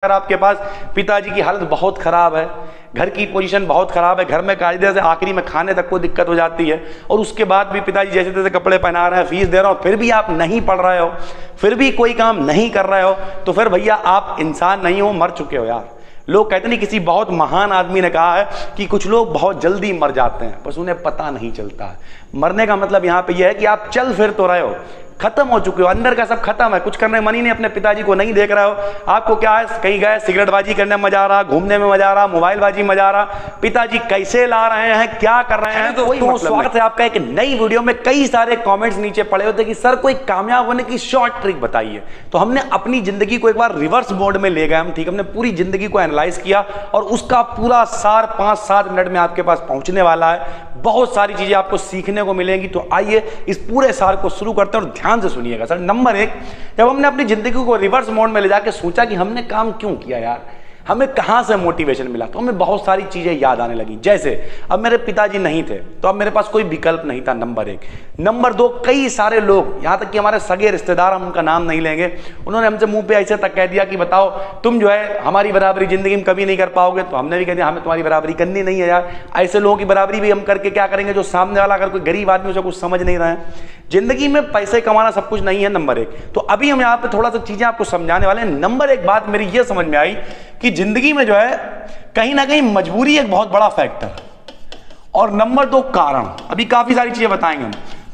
अगर आपके पास पिताजी की हालत बहुत खराब है, घर की पोजीशन बहुत खराब है, घर में कायदे से आखिरी में खाने तक को दिक्कत हो जाती है, और उसके बाद भी पिताजी जैसे तैसे कपड़े पहना रहे हैं, फीस दे रहे हो, फिर भी आप नहीं पढ़ रहे हो, फिर भी कोई काम नहीं कर रहे हो, तो फिर भैया आप इंसान नहीं हो, मर चुके हो यार। लोग कहते नहीं, किसी बहुत महान आदमी ने कहा है कि कुछ लोग बहुत जल्दी मर जाते हैं, बस उन्हें पता नहीं चलता है। मरने का मतलब यहाँ पे यह है कि आप चल फिर तो रहे हो, खत्म हो चुके हो, अंदर का सब खत्म है, कुछ करने मन ही नहीं, अपने पिताजी को नहीं देख रहे हो। आपको क्या है, कहीं गए सिगरेटबाजी करने में मजा आ रहा, घूमने में मजा आ रहा, मोबाइलबाजी मजा आ रहा, पिताजी कैसे ला रहे हैं, क्या कर रहे हैं, कोई मतलब स्वागत है आपका एक नई वीडियो में। कई सारे कमेंट्स नीचे पड़े होते कि सर कोई कामयाब होने की शॉर्ट ट्रिक बताइए। तो हमने अपनी जिंदगी को एक बार रिवर्स मोड में ले गए हम, ठीक, हमने पूरी जिंदगी को एनालाइज किया और उसका पूरा सार 5-7 मिनट में आपके पास पहुंचने वाला है। बहुत सारी चीजें आपको सीखने को मिलेंगी। तो आइए इस पूरे सार को शुरू करते हैं और ध्यान से सुनिएगा। सर नंबर 1, जब हमने अपनी जिंदगी को रिवर्स मोड में ले जाके सोचा कि हमने काम क्यों किया यार, हमें कहां से मोटिवेशन मिला, तो हमें बहुत सारी चीजें याद आने लगी। जैसे अब मेरे पिताजी नहीं थे तो अब मेरे पास कोई विकल्प नहीं था, नंबर 1। नंबर 2, कई सारे लोग, यहां तक कि हमारे सगे रिश्तेदार, हम उनका नाम नहीं लेंगे, उन्होंने हमसे मुंह पे ऐसे तक कह दिया कि बताओ तुम जो है हमारी बराबरी जिंदगी में कभी नहीं कर पाओगे। तो हमने भी कह दिया हमें तुम्हारी बराबरी करनी नहीं है यार। ऐसे लोगों की बराबरी भी हम करके क्या करेंगे जो सामने वाला अगर कोई गरीब आदमी उसे कुछ समझ नहीं रहे हैं। जिंदगी में पैसे कमाना सब कुछ नहीं है, नंबर 1। तो अभी हम यहाँ पे थोड़ा सा चीजें आपको समझाने वाले हैं। नंबर 1 बात मेरी ये समझ में आई कि जिंदगी में जो है कहीं ना कहीं मजबूरी एक बहुत बड़ा फैक्टर, और नंबर 2 कारण। अभी काफी सारी चीजें बताएंगे हम।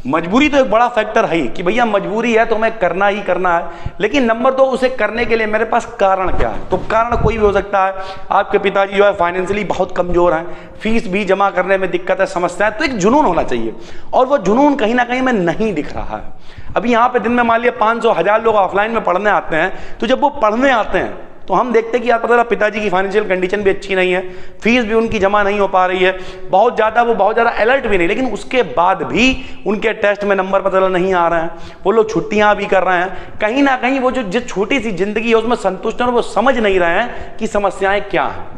मजबूरी तो एक बड़ा फैक्टर है ही कि भैया मजबूरी है तो हमें करना ही करना है, लेकिन नंबर 2, उसे करने के लिए मेरे पास कारण क्या है। तो कारण कोई भी हो सकता है। आपके पिताजी जो है फाइनेंशियली बहुत कमजोर हैं, फीस भी जमा करने में दिक्कत है, समस्या है, तो एक जुनून होना चाहिए, और वो जुनून कहीं ना कहीं में नहीं दिख रहा है। अभी यहाँ पे दिन में मान लिया 500-1000 लोग ऑफलाइन में पढ़ने आते हैं, तो जब वो पढ़ने आते हैं तो हम देखते हैं कि यार पता चला पिताजी की फाइनेंशियल कंडीशन भी अच्छी नहीं है, फीस भी उनकी जमा नहीं हो पा रही है, वो बहुत ज़्यादा अलर्ट भी नहीं, लेकिन उसके बाद भी उनके टेस्ट में नंबर पता चला नहीं आ रहे हैं, वो लोग छुट्टियां भी कर रहे हैं। कहीं ना कहीं वो जो छोटी सी जिंदगी है उसमें संतुष्ट है, और वो समझ नहीं रहे हैं कि समस्याएं क्या हैं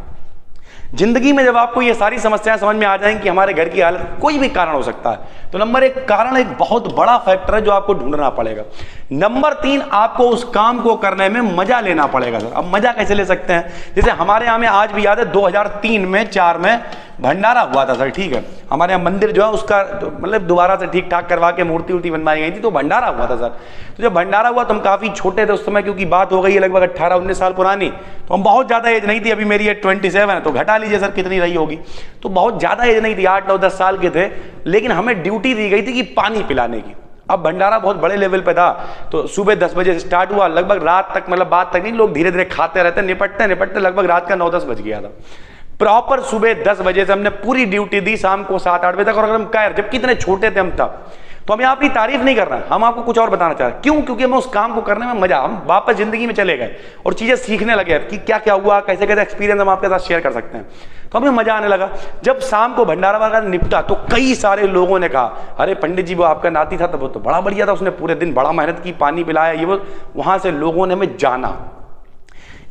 जिंदगी में। जब आपको ये सारी समस्याएं समझ में आ जाएंगी कि हमारे घर की हालत, कोई भी कारण हो सकता है, तो नंबर 1 कारण एक बहुत बड़ा फैक्टर है जो आपको ढूंढना पड़ेगा। नंबर 3, आपको उस काम को करने में मजा लेना पड़ेगा। सर अब मजा कैसे ले सकते हैं? जैसे हमारे यहाँ में आज भी याद है 2003 में 4 में भंडारा हुआ था सर, ठीक है, हमारे यहाँ मंदिर जो है उसका मतलब दोबारा से ठीक ठाक करवा के मूर्ति उर्ति बनवाई गई थी, तो भंडारा हुआ था सर। तो जब भंडारा हुआ तो हम काफी छोटे थे उस समय, क्योंकि बात हो गई है लगभग 18-19 साल पुरानी, तो हम बहुत ज्यादा एज नहीं थी। अभी मेरी एज 27 है, तो घटा लीजिए सर कितनी रही होगी, तो बहुत ज्यादा एज नहीं थी, 8-9-10 साल के थे। लेकिन हमें ड्यूटी दी गई थी कि पानी पिलाने की। अब भंडारा बहुत बड़े लेवल पे था, तो सुबह 10 बजे से स्टार्ट हुआ, लगभग रात तक, मतलब बात तक नहीं, लोग धीरे धीरे खाते रहते, निपटते लगभग रात का 9-10 बज गया था। प्रॉपर सुबह 10 बजे से हमने पूरी ड्यूटी दी, शाम को 7-8 बजे तक। और अगर हम कह, जब कितने छोटे थे हम तब, तो हम यहाँ अपनी तारीफ नहीं कर रहे हैं, हम आपको कुछ और बताना चाह रहे हैं। क्यों? क्योंकि हमें उस काम को करने में मजा, हम वापस जिंदगी में चले गए और चीजें सीखने लगे कि क्या क्या हुआ, कैसे कैसे एक्सपीरियंस हम आपके साथ शेयर कर सकते हैं। तो हमें मजा आने लगा। जब शाम को भंडारा वगैरह निपटा तो कई सारे लोगों ने कहा, अरे पंडित जी वो आपका नाती था तो वो तो बड़ा बढ़िया था, उसने पूरे दिन बड़ा मेहनत की, पानी पिलाया, ये वो। वहां से लोगों ने हमें जाना।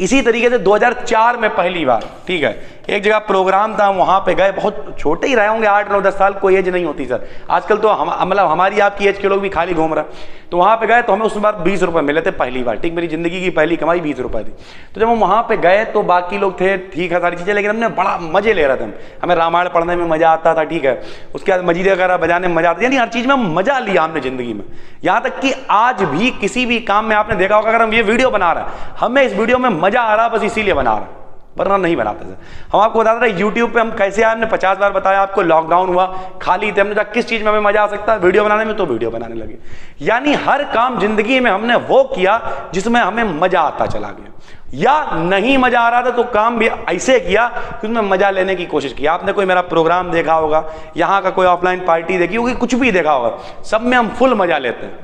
इसी तरीके से 2004 में पहली बार, ठीक है, एक जगह प्रोग्राम था, वहां पे गए, बहुत छोटे ही रहे होंगे, 8-9-10 साल, कोई एज नहीं होती सर। आजकल तो मतलब हमारी आपकी एज के लोग भी खाली घूम रहे हैं। तो वहां पे गए तो हमें उस बार 20 रुपए मिले थे पहली बार, ठीक, मेरी जिंदगी की पहली कमाई 20 रुपए थी। तो जब हम वहां पे गए तो बाकी लोग थे, ठीक है, सारी चीजें, लेकिन हमने बड़ा मजे ले रहे थे। हमें रामायण पढ़ने में मजा आता था, ठीक है, उसके बाद मजीरे वगैरह बजाने में मजा आता था, यानी हर चीज में मजा लिया हमने जिंदगी में। यहां तक कि आज भी किसी भी काम में आपने देखा होगा, अगर हम ये वीडियो बना रहे हैं, हमें इस वीडियो में मजा आ रहा, बस इसीलिए बना रहे, वरना नहीं बनाते थे। हम आपको बताते रहे यूट्यूब पे हम कैसे आए, हमने 50 बार बताया आपको। लॉकडाउन हुआ, खाली थे, हमने कहा किस चीज में हमें मजा आ सकता है, वीडियो बनाने में, तो वीडियो बनाने लगे। यानी हर काम जिंदगी में हमने वो किया जिसमें हमें मजा आता चला गया, या नहीं मजा आ रहा था तो काम भी ऐसे किया कि उसमें मजा लेने की कोशिश की। आपने कोई मेरा प्रोग्राम देखा होगा, यहाँ का कोई ऑफलाइन पार्टी देखी होगी, कुछ भी देखा होगा, सब में हम फुल मजा लेते हैं,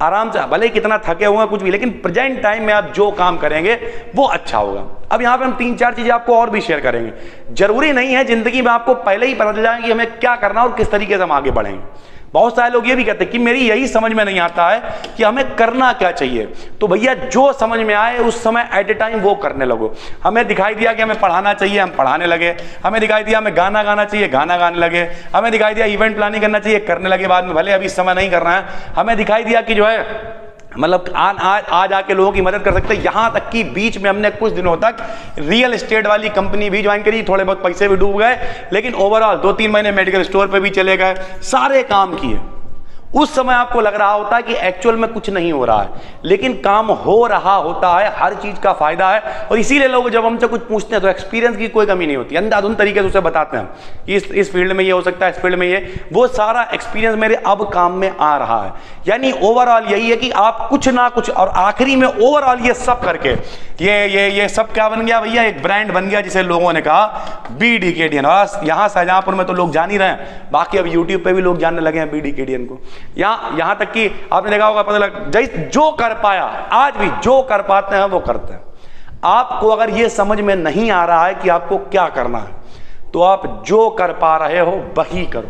आराम से, भले ही कितना थके हुए कुछ भी, लेकिन प्रेजेंट टाइम में आप जो काम करेंगे वो अच्छा होगा। अब यहाँ पे हम 3-4 चीजें आपको और भी शेयर करेंगे। जरूरी नहीं है जिंदगी में आपको पहले ही पता चल जाए कि हमें क्या करना और किस तरीके से हम आगे बढ़ेंगे। बहुत सारे लोग ये भी कहते हैं कि मेरी यही समझ में नहीं आता है कि हमें करना क्या चाहिए। तो भैया जो समझ में आए उस समय एट ए टाइम वो करने लगो। हमें दिखाई दिया कि हमें पढ़ाना चाहिए, हम पढ़ाने लगे। हमें दिखाई दिया हमें गाना गाना चाहिए, गाना गाने लगे। हमें दिखाई दिया इवेंट प्लानिंग करना चाहिए, करने लगे बाद में, भले अभी समय नहीं कर रहे हैं। हमें दिखाई दिया कि जो है मतलब आज आके लोगों की मदद कर सकते हैं। यहाँ तक कि बीच में हमने कुछ दिनों तक रियल एस्टेट वाली कंपनी भी ज्वाइन करी, थोड़े बहुत पैसे भी डूब गए, लेकिन ओवरऑल 2-3 महीने मेडिकल स्टोर पे भी चले गए, सारे काम किए। उस समय आपको लग रहा होता है कि एक्चुअल में कुछ नहीं हो रहा है, लेकिन काम हो रहा होता है, हर चीज का फायदा है। और इसीलिए लोग जब हमसे कुछ पूछते हैं तो एक्सपीरियंस की कोई कमी नहीं होती, अंधाधुंध तरीके से उसे बताते हैं कि इस फील्ड में ये हो सकता है, इस फील्ड में ये, वो सारा एक्सपीरियंस मेरे अब काम में आ रहा है। यानी ओवरऑल यही है कि आप कुछ ना कुछ, और आखिरी में ओवरऑल ये सब करके ये सब क्या बन गया भैया, एक ब्रांड बन गया जिसे लोगों ने कहा BDKDN। और यहाँ शाहजहांपुर में तो लोग जान ही रहे हैं, बाकी अब यूट्यूब पे भी लोग जानने लगे हैं BDKDN को। यहां तक कि आपने देखा होगा, पता लगा जो कर पाया, आज भी जो कर पाते हैं वो करते हैं। आपको अगर ये समझ में नहीं आ रहा है कि आपको क्या करना है, तो आप जो कर पा रहे हो वही करो,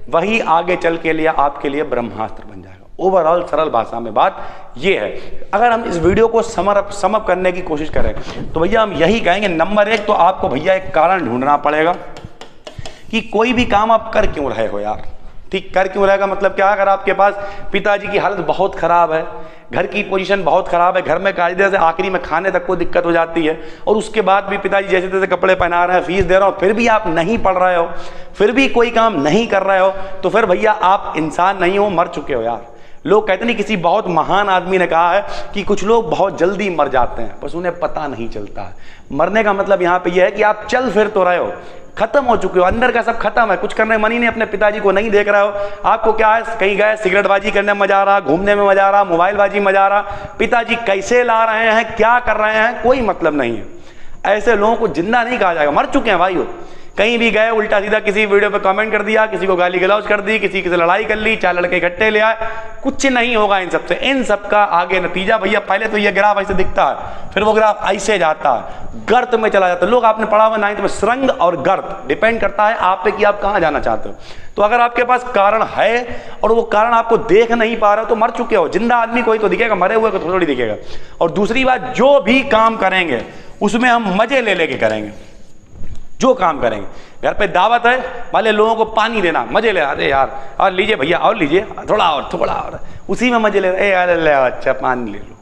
वही आगे चल के लिए आपके लिए ब्रह्मास्त्र बन जाएगा। ओवरऑल सरल भाषा में बात ये है। अगर हम इस वीडियो को समअप करने की कोशिश करें तो भैया हम यही कहेंगे, नंबर 1 तो आपको भैया एक कारण ढूंढना पड़ेगा कि कोई भी काम आप कर क्यों रहे हो यार। ठीक, कर क्यों रहेगा मतलब क्या? अगर आपके पास पिताजी की हालत बहुत खराब है, घर की पोजीशन बहुत खराब है, घर में कायदे से आखिरी में खाने तक को दिक्कत हो जाती है, और उसके बाद भी पिताजी जैसे तैसे कपड़े पहना रहे हैं, फीस दे रहे हो, फिर भी आप नहीं पढ़ रहे हो, फिर भी कोई काम नहीं कर रहे हो, तो फिर भैया आप इंसान नहीं हो, मर चुके हो यार। लोग कहते नहीं, किसी बहुत महान आदमी ने कहा है कि कुछ लोग बहुत जल्दी मर जाते हैं, बस उन्हें पता नहीं चलता है। मरने का मतलब यहाँ पे यह है कि आप चल फिर तो रहे हो, खत्म हो चुके हो, अंदर का सब खत्म है, कुछ करने में मन ही नहीं, अपने पिताजी को नहीं देख रहे हो। आपको क्या है, कहीं गए सिगरेटबाजी करने में मजा आ रहा, घूमने में मजा आ रहा, मोबाइलबाजी में मजा आ रहा, पिताजी कैसे ला रहे हैं, क्या कर रहे हैं, कोई मतलब नहीं है। ऐसे लोगों को जिंदा नहीं कहा जाएगा, मर चुके हैं भाई हो। कहीं भी गए उल्टा सीधा किसी वीडियो पे कमेंट कर दिया, किसी को गाली गलौज कर दी, किसी से लड़ाई कर ली, 4 लड़के इकट्ठे ले आए, कुछ नहीं होगा इन सबसे। इन सब का आगे नतीजा भैया, पहले तो ये ग्राफ ऐसे दिखता है, फिर वो ग्राफ ऐसे जाता है, गर्त में चला जाता है। लोग आपने पढ़ा हुआ 9th में, सुरंग और गर्त डिपेंड करता है आप पे कि आप कहाँ जाना चाहते हो। तो अगर आपके पास कारण है और वो कारण आपको देख नहीं पा रहे हो तो मर चुके हो। जिंदा आदमी कोई तो दिखेगा, मरे हुए को थोड़ी दिखेगा। और दूसरी बात, जो भी काम करेंगे उसमें हम मजे ले लेके करेंगे। जो काम करेंगे, घर पे दावत है, वाले लोगों को पानी देना, मजे ले, अरे यार और लीजिए भैया और लीजिए, थोड़ा और, उसी में मजे ले रहे, अच्छा पानी ले लो।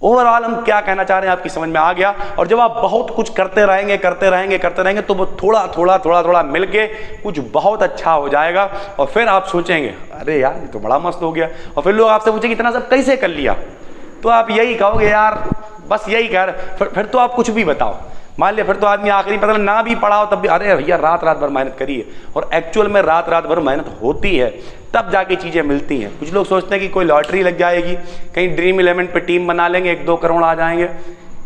ओवरऑल हम क्या कहना चाह रहे हैं आपकी समझ में आ गया। और जब आप बहुत कुछ करते रहेंगे तो वो थोड़ा मिलके कुछ बहुत अच्छा हो जाएगा। और फिर आप सोचेंगे अरे यार ये तो बड़ा मस्त हो गया। और फिर लोग आपसे पूछेंगे इतना सब कैसे कर लिया, तो आप यही कहोगे यार बस यही कह रहे। फिर तो आप कुछ भी बताओ, मान लिया फिर तो आदमी आखिरी पता ना भी पढ़ा हो तब भी अरे भैया रात भर मेहनत करी है। और एक्चुअल में रात भर मेहनत होती है तब जाके चीज़ें मिलती हैं। कुछ लोग सोचते हैं कि कोई लॉटरी लग जाएगी, कहीं ड्रीम 11 पे टीम बना लेंगे, 1-2 करोड़ आ जाएंगे।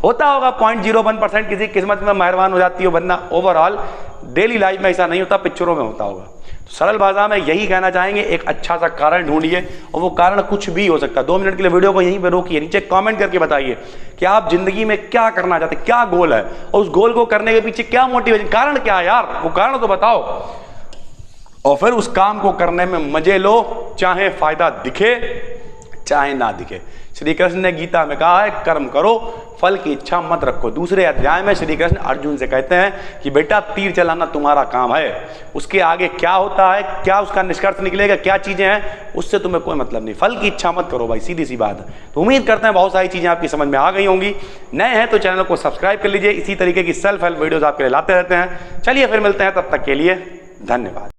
होता होगा 0.01% किसी किस्मत में मेहरबान हो जाती हो बंदा। ओवरऑल डेली लाइफ में ऐसा नहीं होता, पिक्चरों में होता होगा। तो सरल भाषा में यही कहना चाहेंगे, एक अच्छा सा कारण ढूंढिए, और वो कारण कुछ भी हो सकता है। 2 मिनट के लिए वीडियो को यहीं पे रोकिए, नीचे कमेंट करके बताइए कि आप जिंदगी में क्या करना चाहते हैं, क्या गोल है, और उस गोल को करने के पीछे क्या मोटिवेशन, कारण क्या है यार, वो कारण तो बताओ। और फिर उस काम को करने में मजे लो, चाहे फायदा दिखे चाहे ना दिखे। श्री कृष्ण ने गीता में कहा है कर्म करो, फल की इच्छा मत रखो। दूसरे अध्याय में श्री कृष्ण अर्जुन से कहते हैं कि बेटा तीर चलाना तुम्हारा काम है, उसके आगे क्या होता है, क्या उसका निष्कर्ष निकलेगा, क्या चीजें हैं, उससे तुम्हें कोई मतलब नहीं। फल की इच्छा मत करो भाई, सीधी सी बात है। तो उम्मीद करते हैं बहुत सारी चीजें आपकी समझ में आ गई होंगी। नए हैं तो चैनल को सब्सक्राइब कर लीजिए, इसी तरीके की सेल्फ हेल्प वीडियोज आपके लिए लाते रहते हैं। चलिए फिर मिलते हैं, तब तक के लिए धन्यवाद।